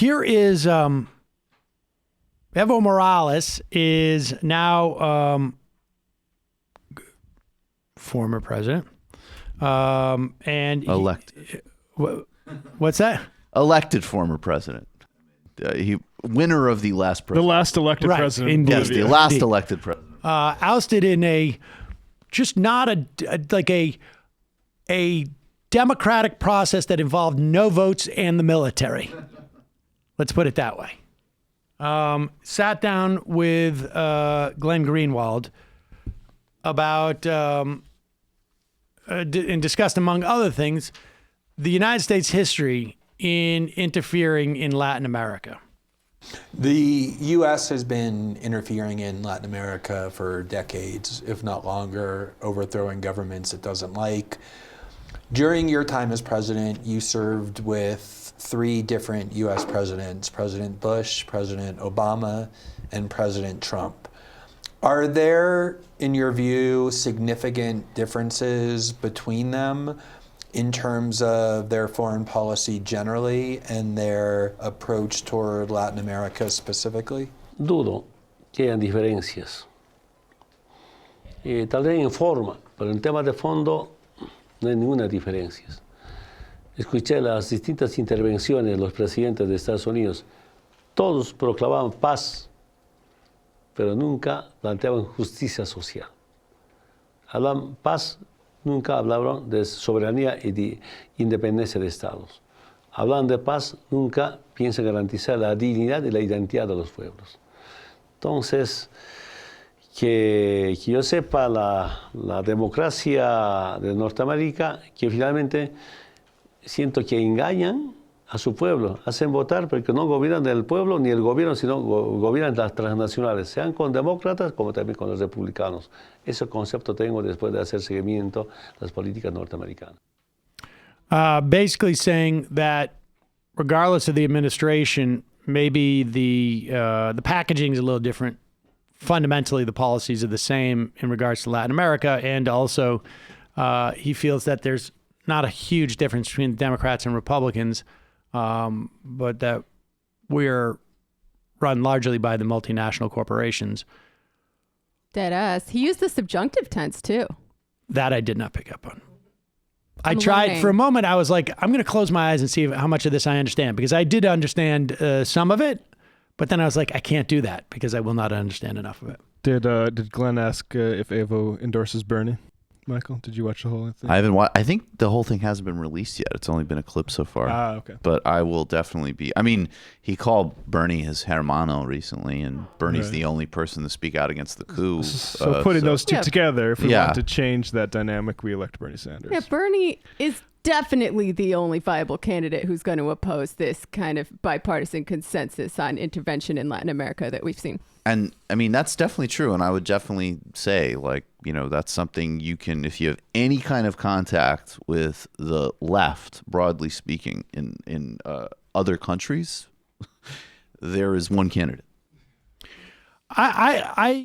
here is Evo Morales is now former president. And elected. What's that? Elected former president. He winner of the last president. The last elected president. Yes, the last elected president. Ousted in a just not a democratic process that involved no votes and the military. Let's put it that way. Sat down with Glenn Greenwald about and discussed, among other things, the United States history in interfering in Latin America. The U.S. has been interfering in Latin America for decades, if not longer, overthrowing governments it doesn't like. During your time as president, you served with 3 different U.S. presidents, President Bush, President Obama, and President Trump. Are there, in your view, significant differences between them in terms of their foreign policy generally and their approach toward Latin America specifically? Dudo que hayan diferencias. Tal vez en forma, pero en temas de fondo no hay ninguna diferencia. Escuché las distintas intervenciones de los presidentes de Estados Unidos. Todos proclamaban paz, pero nunca planteaban justicia social. Hablan paz, nunca hablaron de soberanía y de independencia de Estados. Hablan de paz, nunca piensan garantizar la dignidad y la identidad de los pueblos. Entonces, que yo sepa, la democracia de Norteamérica, que finalmente siento que engañan a su pueblo, hacen votar porque no gobiernan el pueblo ni el gobierno, sino gobiernan las transnacionales, sean con demócratas como también con los republicanos. Ese concepto tengo después de hacer seguimiento a las políticas norteamericanas. Basically saying that regardless of the administration, maybe the packaging is a little different. Fundamentally, the policies are the same in regards to Latin America, and also he feels that there's not a huge difference between Democrats and Republicans, but that we're run largely by the multinational corporations. Deadass. He used the subjunctive tense, too. That I did not pick up on. I tried for a moment. I was like, I'm going to close my eyes and see how much of this I understand, because I did understand some of it, but then I was like, I can't do that because I will not understand enough of it. Did Glenn ask if Evo endorses Bernie? Michael, did you watch the whole thing? I haven't watched. I think the whole thing hasn't been released yet. It's only been a clip so far. Okay. But I will definitely be. I mean, he called Bernie his hermano recently, and Bernie's the only person to speak out against the coup. So putting those two together, if we want to change that dynamic, we elect Bernie Sanders. Yeah, Bernie is definitely the only viable candidate who's going to oppose this kind of bipartisan consensus on intervention in Latin America that we've seen. And I mean, that's definitely true. And I would definitely say, like, you know, that's something you can, if you have any kind of contact with the left, broadly speaking, in other countries, there is one candidate. I